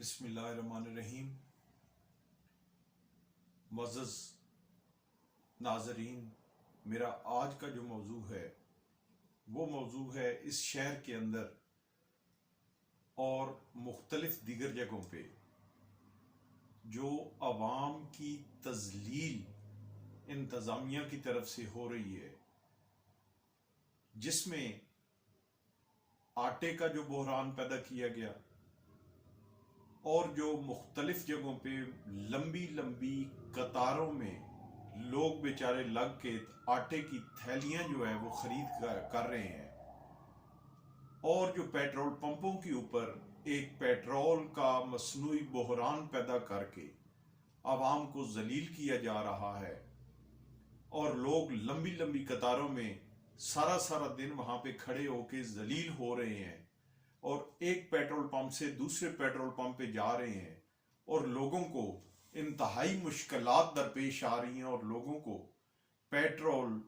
بسم اللہ الرحمن الرحیم۔ معزز ناظرین، میرا آج کا جو موضوع ہے وہ موضوع ہے اس شہر کے اندر اور مختلف دیگر جگہوں پہ جو عوام کی تذلیل انتظامیہ کی طرف سے ہو رہی ہے، جس میں آٹے کا جو بحران پیدا کیا گیا اور جو مختلف جگہوں پہ لمبی لمبی قطاروں میں لوگ بیچارے لگ کے آٹے کی تھیلیاں جو ہے وہ خرید کر رہے ہیں، اور جو پیٹرول پمپوں کے اوپر ایک پیٹرول کا مصنوعی بحران پیدا کر کے عوام کو ذلیل کیا جا رہا ہے، اور لوگ لمبی لمبی قطاروں میں سارا دن وہاں پہ کھڑے ہو کے ذلیل ہو رہے ہیں، اور ایک پیٹرول پمپ سے دوسرے پیٹرول پمپ پہ جا رہے ہیں، اور لوگوں کو انتہائی مشکلات درپیش آ رہی ہیں، اور لوگوں کو پیٹرول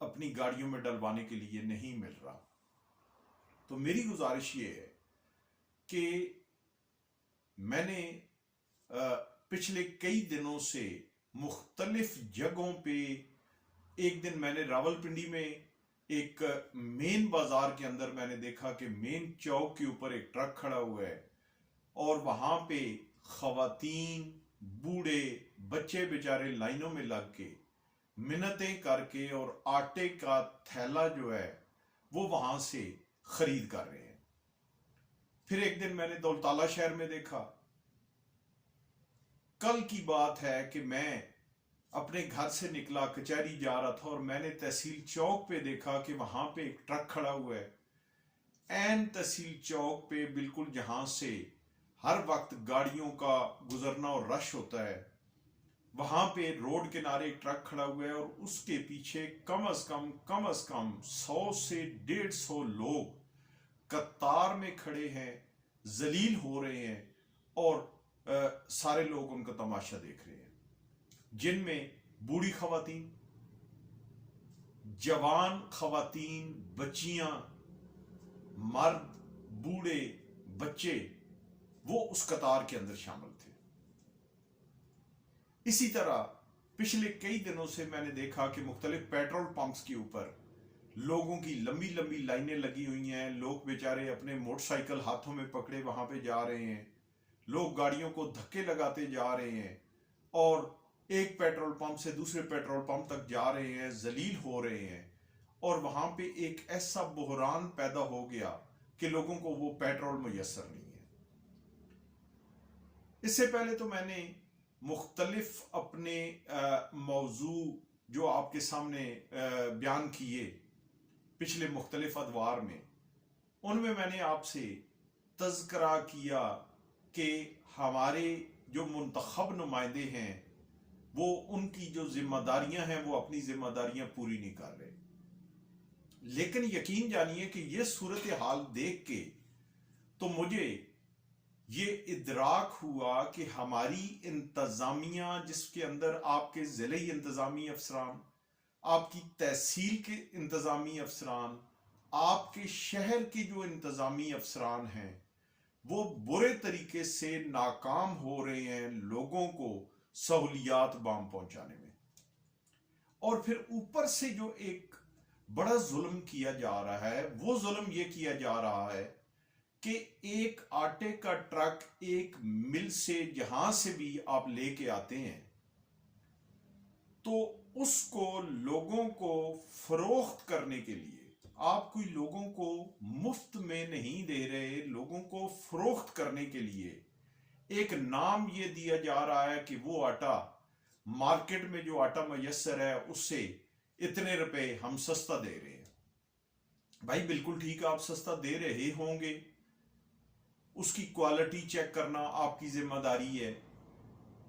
اپنی گاڑیوں میں ڈلوانے کے لیے نہیں مل رہا۔ تو میری گزارش یہ ہے کہ میں نے پچھلے کئی دنوں سے مختلف جگہوں پہ، ایک دن میں نے راولپنڈی میں ایک مین بازار کے اندر میں نے دیکھا کہ مین چوک کے اوپر ایک ٹرک کھڑا ہوا ہے، اور وہاں پہ خواتین، بوڑھے، بچے بیچارے لائنوں میں لگ کے منتیں کر کے اور آٹے کا تھیلا جو ہے وہ وہاں سے خرید کر رہے ہیں۔ پھر ایک دن میں نے دولتالہ شہر میں دیکھا۔ کل کی بات ہے کہ میں اپنے گھر سے نکلا، کچہری جا رہا تھا، اور میں نے تحصیل چوک پہ دیکھا کہ وہاں پہ ایک ٹرک کھڑا ہوا ہے، این تحصیل چوک پہ، بالکل جہاں سے ہر وقت گاڑیوں کا گزرنا اور رش ہوتا ہے، وہاں پہ روڈ کنارے ایک ٹرک کھڑا ہوا ہے، اور اس کے پیچھے کم از کم 100 سے 150 لوگ قطار میں کھڑے ہیں، ذلیل ہو رہے ہیں، اور سارے لوگ ان کا تماشا دیکھ رہے ہیں، جن میں بوڑھی خواتین، جوان خواتین، بچیاں، مرد، بوڑھے، بچے، وہ اس قطار کے اندر شامل تھے۔ اسی طرح پچھلے کئی دنوں سے میں نے دیکھا کہ مختلف پیٹرول پمپس کے اوپر لوگوں کی لمبی لمبی لائنیں لگی ہوئی ہیں، لوگ بیچارے اپنے موٹر سائیکل ہاتھوں میں پکڑے وہاں پہ جا رہے ہیں، لوگ گاڑیوں کو دھکے لگاتے جا رہے ہیں، اور ایک پیٹرول پمپ سے دوسرے پیٹرول پمپ تک جا رہے ہیں، ذلیل ہو رہے ہیں، اور وہاں پہ ایک ایسا بحران پیدا ہو گیا کہ لوگوں کو وہ پیٹرول میسر نہیں ہے۔ اس سے پہلے تو میں نے مختلف اپنے موضوع جو آپ کے سامنے بیان کیے پچھلے مختلف ادوار میں، ان میں نے آپ سے تذکرہ کیا کہ ہمارے جو منتخب نمائندے ہیں وہ ان کی جو ذمہ داریاں ہیں وہ اپنی ذمہ داریاں پوری نہیں کر رہے، لیکن یقین جانیے کہ یہ صورتحال دیکھ کے تو مجھے یہ ادراک ہوا کہ ہماری انتظامیہ، جس کے اندر آپ کے ضلعی انتظامی افسران، آپ کی تحصیل کے انتظامی افسران، آپ کے شہر کے جو انتظامی افسران ہیں، وہ برے طریقے سے ناکام ہو رہے ہیں لوگوں کو سہولیات بام پہنچانے میں۔ اور پھر اوپر سے جو ایک بڑا ظلم کیا جا رہا ہے، وہ ظلم یہ کیا جا رہا ہے کہ ایک آٹے کا ٹرک ایک مل سے جہاں سے بھی آپ لے کے آتے ہیں تو اس کو لوگوں کو فروخت کرنے کے لیے، آپ کوئی لوگوں کو مفت میں نہیں دے رہے، لوگوں کو فروخت کرنے کے لیے ایک نام یہ دیا جا رہا ہے کہ وہ آٹا مارکیٹ میں جو آٹا میسر ہے اس سے اتنے روپے ہم سستا دے رہے ہیں۔ بھائی بالکل ٹھیک ہے، آپ سستا دے رہے ہوں گے، اس کی کوالٹی چیک کرنا آپ کی ذمہ داری ہے،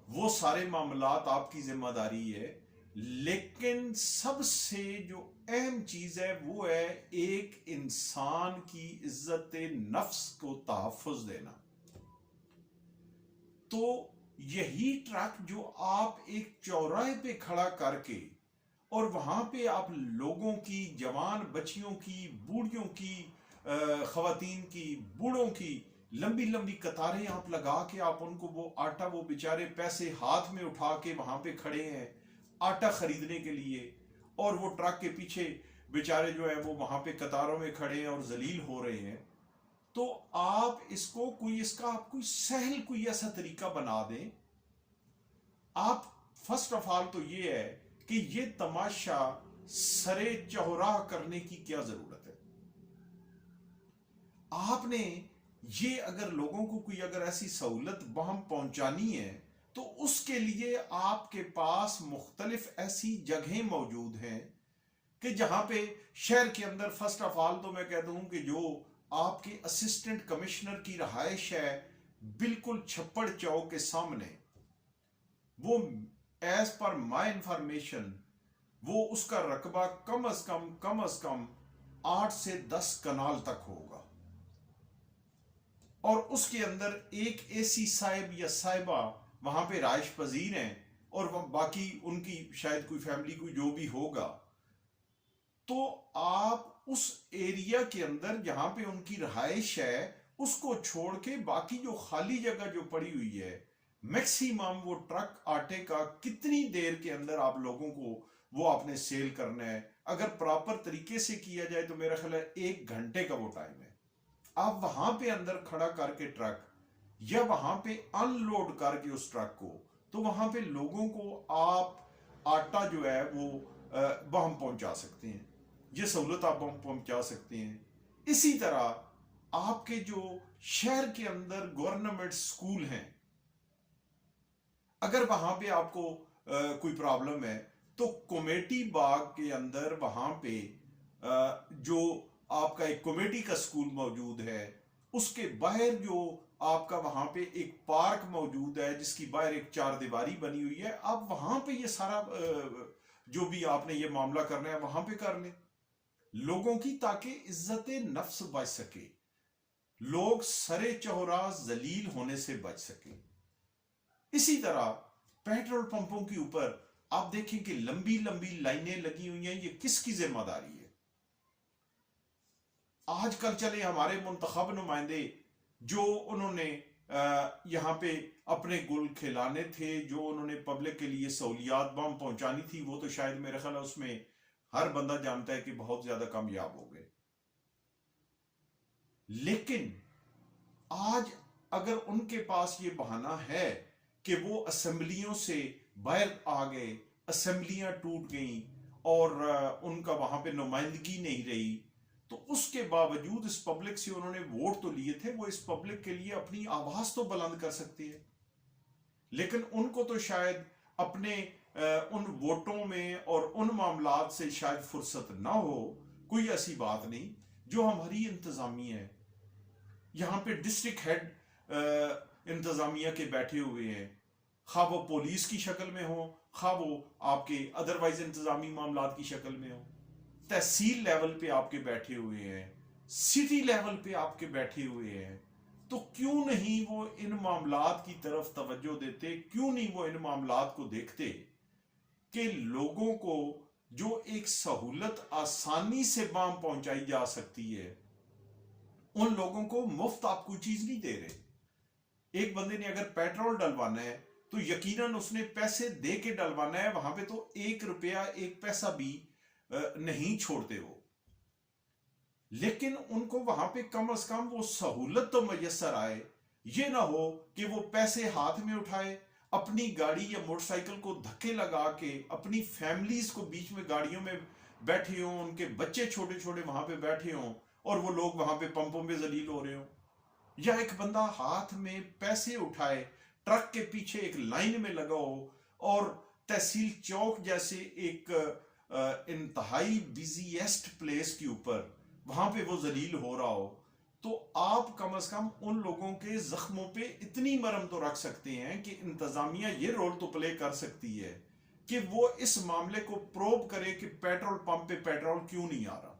وہ سارے معاملات آپ کی ذمہ داری ہے، لیکن سب سے جو اہم چیز ہے وہ ہے ایک انسان کی عزت نفس کو تحفظ دینا۔ تو یہی ٹرک جو آپ ایک چوراہے پہ کھڑا کر کے اور وہاں پہ آپ لوگوں کی، جوان بچیوں کی، بوڑھیوں کی، خواتین کی، بوڑھوں کی लंबी लंबी कतारें आप लगा के आप उनको वो आटा, वो बेचारे पैसे हाथ में उठा के वहां पे खड़े हैं आटा खरीदने के लिए, और वो ट्रक के पीछे बेचारे जो है वो वहां पे कतारों में खड़े हैं और जलील हो रहे हैं। तो आप इसको कोई, इसका आप कोई सहल कोई ऐसा तरीका बना दें। आप फर्स्ट ऑफ ऑल तो ये है कि ये तमाशा सरे चौराह करने की क्या जरूरत है। आपने ये अगर लोगों को कोई अगर ऐसी सहूलत वहां पहुंचानी है तो उसके लिए आपके पास मुख्तलिफ ऐसी जगहें मौजूद हैं कि जहां पे शहर के अंदर फर्स्ट ऑफ ऑल तो मैं कहता हूं कि जो आपके असिस्टेंट कमिश्नर की रहायश है बिल्कुल छप्पड़ चौक के सामने, वो एज पर माई इंफॉर्मेशन वो उसका रकबा कम अज कम 8 से 10 कनाल तक होगा, और उसके अंदर एक एसी साहिब या साहिबा वहां पे राइश पजीर हैं, और बाकी उनकी शायद कोई फैमिली कोई जो भी होगा। तो आप उस एरिया के अंदर जहां पे उनकी रहायश है उसको छोड़ के बाकी जो खाली जगह जो पड़ी हुई है, मैक्सिमम वो ट्रक आटे का कितनी देर के अंदर आप लोगों को वो आपने सेल करना है, अगर प्रॉपर तरीके से किया जाए तो मेरा ख्याल है 1 घंटे का वो टाइम है। आप वहां पे अंदर खड़ा करके ट्रक या वहां पे अनलोड करके उस ट्रक को, तो वहां पे लोगों को आप आटा जो है वो वहां पहुंचा सकते हैं, ये सहूलत आप वहां पहुंचा सकते हैं। इसी तरह आपके जो शहर के अंदर गवर्नमेंट स्कूल हैं, अगर वहां पे आपको कोई प्रॉब्लम है तो कमेटी बाग के अंदर वहां पे जो आपका एक कमेटी का स्कूल मौजूद है, उसके बाहर जो आपका वहां पे एक पार्क मौजूद है जिसकी बाहर एक 4 दीवारी बनी हुई है, आप वहां पे ये सारा जो भी आपने ये मामला करना है वहां पे कर लें लोगों की, ताकि इज्जत नफ्स बच सके, लोग सरे चौराह जलील होने से बच सके। इसी तरह पेट्रोल पंपों के ऊपर आप देखें कि लंबी लंबी लाइनें लगी हुई हैं, ये किसकी जिम्मेदारी है? आजकल चले हमारे मुंतखब नुमाइंदे जो उन्होंने यहाँ पे अपने गुल खिलाने थे, जो उन्होंने पब्लिक के लिए सहूलियात बम पहुंचानी थी, वो तो शायद मेरे ख्याल उसमें हर बंदा जानता है कि बहुत ज्यादा कामयाब हो गए। लेकिन आज अगर उनके पास ये बहाना है कि वो असेंबलियों से बाहर आ गए, असेंबलियां टूट गईं और उनका वहां पे नुमाइंदगी नहीं रही, तो उसके बावजूद इस पब्लिक से उन्होंने वोट तो लिए थे, वो इस पब्लिक के लिए अपनी आवाज तो बुलंद कर सकती है। लेकिन उनको तो शायद अपने उन वोटों में और उन मामलात से शायद फुर्सत ना हो। कोई ऐसी बात नहीं, जो हमारी इंतजामिया है, यहाँ पे डिस्ट्रिक्ट हेड इंतजामिया के बैठे हुए हैं, खा वो पुलिस की शक्ल में हो, खा वो आपके अदरवाइज इंतजामी मामलात की शक्ल में हो, तहसील लेवल पे आपके बैठे हुए हैं, सिटी लेवल पे आपके बैठे हुए हैं, तो क्यों नहीं वो इन मामलात की तरफ तवज्जो देते? क्यों नहीं वो इन मामलात को देखते कि लोगों को जो एक सहूलत आसानी से बाम पहुंचाई जा सकती है, उन लोगों को मुफ्त आप कोई चीज नहीं दे रहे। एक बंदे ने अगर पेट्रोल डलवाना है तो यकीनन उसने पैसे दे के डलवाना है, वहां पे तो 1 रुपया 1 पैसा भी नहीं छोड़ते वो। लेकिन उनको वहां पे कम से कम वो सहूलत तो मैसर आए, ये ना हो कि वो पैसे हाथ में उठाए, अपनी गाड़ी या मोटरसाइकिल को धक्के लगा के अपनी फैमिलीज को बीच में गाड़ियों में बैठे हों, उनके बच्चे छोटे छोटे वहां पे बैठे हों और वो लोग वहां पे पंपों पे जलील हो रहे हो, या एक बंदा हाथ में पैसे उठाए ट्रक के पीछे एक लाइन में लगा हो और तहसील चौक जैसे एक इंतहाई बिजीएस्ट प्लेस के ऊपर वहां पे वो जलील हो रहा हो, तो आप कम से कम उन लोगों के जख्मों पे इतनी मरहम तो रख सकते हैं कि इंतजामिया ये रोल तो प्ले कर सकती है कि वो इस मामले को प्रोब करे कि पेट्रोल पंप पे पेट्रोल क्यों नहीं आ रहा।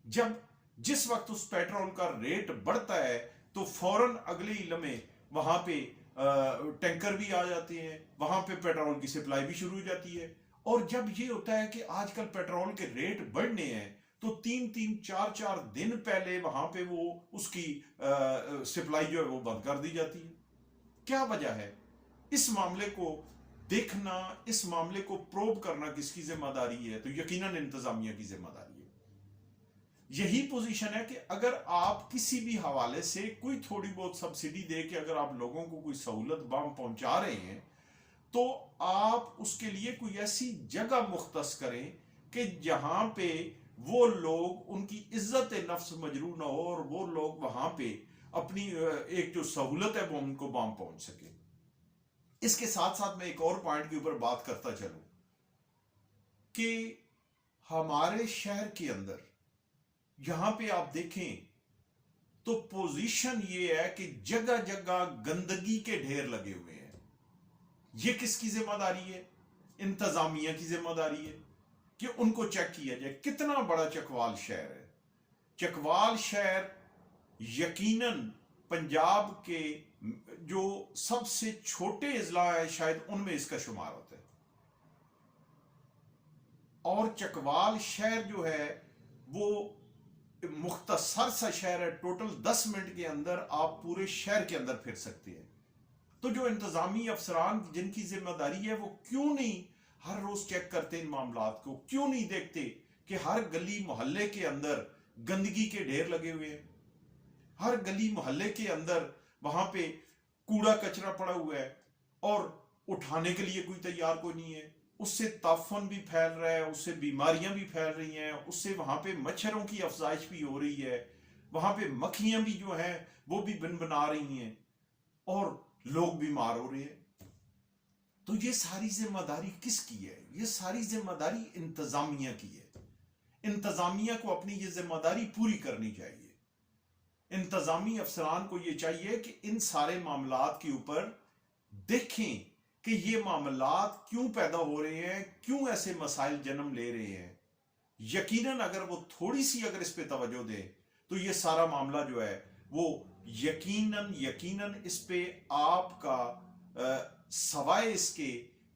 जब जिस वक्त उस पेट्रोल का रेट बढ़ता है तो फौरन अगले ही लम्हे वहां पे टैंकर भी आ जाते हैं, वहां पे पेट्रोल की सप्लाई भी शुरू हो जाती है। और जब ये होता है कि आजकल पेट्रोल के रेट बढ़ने हैं تو 3-4 दिन वहां पे वो उसकी सप्लाई जो है वो बंद कर दी जाती है। क्या वजह है? इस मामले को देखना, इस मामले को प्रोब करना किसकी जिम्मेदारी है? तो यकीनन इंतजामिया की जिम्मेदारी है। यही पोजीशन है कि अगर आप किसी भी हवाले से कोई थोड़ी बहुत सब्सिडी दे के अगर आप लोगों को कोई सहूलत बाम पहुंचा रहे हैं, तो आप उसके लिए कोई ऐसी जगह मुख्तस करें कि जहां पे वो लोग, उनकी इज्जत नफ्स मजरू ना हो और वो लोग वहां पे अपनी एक जो सहूलत है वो उनको बाम पहुंच सके। इसके साथ साथ मैं एक और पॉइंट के ऊपर बात करता चलूं कि हमारे शहर के अंदर यहां पे आप देखें तो पोजीशन ये है कि जगह जगह गंदगी के ढेर लगे हुए हैं। ये किसकी जिम्मेदारी है? इंतजामिया की जिम्मेदारी है कि उनको चेक किया जाए। कितना बड़ा चकवाल शहर है। चकवाल शहर यकीनन पंजाब के जो सबसे छोटे अजला है शायद उनमें इसका शुमार होता है। और चकवाल शहर जो है वो मुख्तसर सा शहर है। टोटल 10 मिनट के अंदर आप पूरे शहर के अंदर फिर सकते हैं। तो जो इंतजामी अफसरान जिनकी जिम्मेदारी है वो क्यों नहीं हर रोज चेक करते इन मामलात को? क्यों नहीं देखते कि हर गली मोहल्ले के अंदर गंदगी के ढेर लगे हुए हैं? हर गली मोहल्ले के अंदर वहां पे कूड़ा कचरा पड़ा हुआ है और उठाने के लिए कोई तैयार कोई नहीं है। उससे ताफन भी फैल रहा है, उससे बीमारियां भी फैल रही हैं, उससे वहां पे मच्छरों की अफजाइश भी हो रही है, वहां पे मक्खियां भी जो हैं वो भी बना रही हैं और लोग बीमार हो रहे हैं। तो ये सारी जिम्मेदारी किसकी है? ये सारी जिम्मेदारी इंतजामिया की है। इंतजामिया को अपनी ये जिम्मेदारी पूरी करनी चाहिए। इंतजामी अफसरान को ये चाहिए कि इन सारे मामलात के ऊपर देखें कि ये मामलात क्यों पैदा हो रहे हैं, क्यों ऐसे मसाइल जन्म ले रहे हैं। यकीनन अगर वो थोड़ी सी अगर इस पे तवज्जो दे तो ये सारा मामला जो है वो यकीनन इस पे आपका सवाए इसके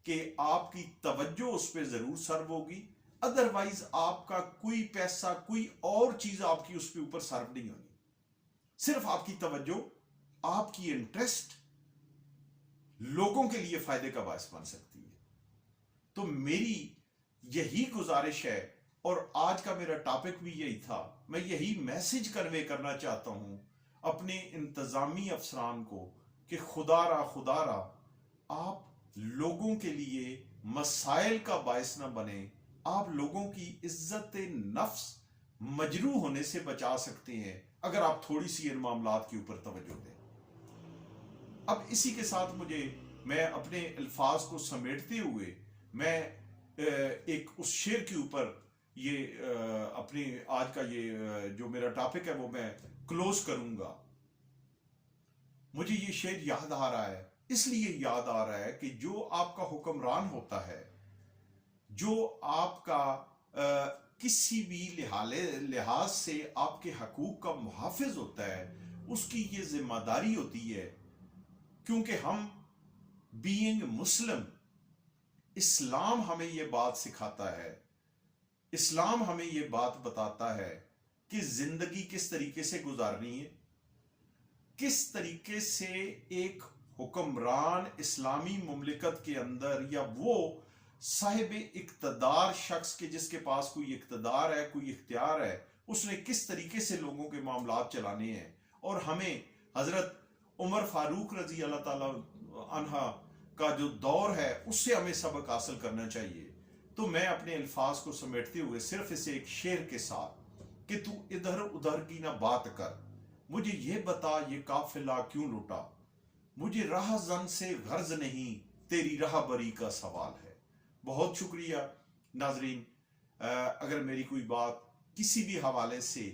कि आपकी तवज्जो उस पे जरूर सर्व होगी। अदरवाइज आपका कोई पैसा, कोई और चीज आपकी उस पे ऊपर सर्व नहीं होनी। सिर्फ आपकी तवज्जो, आपकी इंटरेस्ट लोगों के लिए फायदे का बायस बन सकती है। तो मेरी यही गुजारिश है और आज का मेरा टॉपिक भी यही था। मैं यही मैसेज कन्वे करना चाहता हूं अपने इंतजामी अफसरान को कि खुदारा आप लोगों के लिए मसाइल का बायस ना बने। आप लोगों की इज्जत नफ्स मजरू होने से बचा सकते हैं अगर आप थोड़ी सी इन मामलात के ऊपर तवज्जो दें। अब इसी के साथ मैं अपने अल्फाज को समेटते हुए मैं एक उस शेर के ऊपर ये अपनी आज का ये जो मेरा टॉपिक है वो मैं क्लोज करूंगा। मुझे ये शेर याद आ रहा है, इसलिए याद आ रहा है कि जो आपका हुक्मरान होता है, जो आपका किसी भी लिहाज से आपके हकूक का मुहाफिज होता है, उसकी ये जिम्मेदारी होती है। क्योंकि हम बीइंग मुस्लिम, इस्लाम हमें ये बात सिखाता है, इस्लाम हमें ये बात बताता है कि जिंदगी किस तरीके से गुजारनी है, किस तरीके से एक हुक्मरान इस्लामी मुमलिकत के अंदर या वो साहिब इक्तदार शख्स के जिसके पास कोई इक्तदार है, कोई इख्तियार है, उसने किस तरीके से लोगों के मामलात चलाने हैं। और हमें हजरत उमर फारूक रजी अल्लाह ताला अन्हा का जो दौर है उससे हमें सबक हासिल करना चाहिए। तो मैं अपने अल्फाज को समेटते हुए सिर्फ इसे एक शेर के साथ कि तू इधर उधर की ना बात कर, मुझे ये बता ये काफिला क्यों लुटा, मुझे राह जन से गर्ज नहीं तेरी राहबरी का सवाल है। बहुत शुक्रिया नाजरीन। अगर मेरी कोई बात किसी भी हवाले से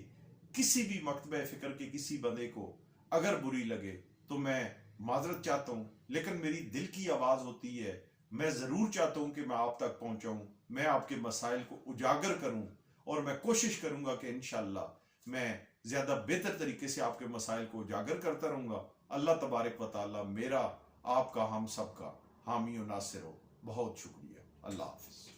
किसी भी मकतबे फिक्र के किसी बंदे को अगर बुरी लगे तो मैं माजरत चाहता हूँ, लेकिन मेरी दिल की आवाज होती है, मैं जरूर चाहता हूँ कि मैं आप तक पहुंचाऊं, मैं आपके मसाइल को उजागर करूं और मैं कोशिश करूंगा कि इंशाअल्लाह मैं ज्यादा बेहतर तरीके से आपके मसाइल को उजागर करता रहूंगा। अल्लाह तबारक व तआला मेरा, आपका, हम सबका हामी और नासिर हो। बहुत शुक्रिया। अल्लाह हाफिज।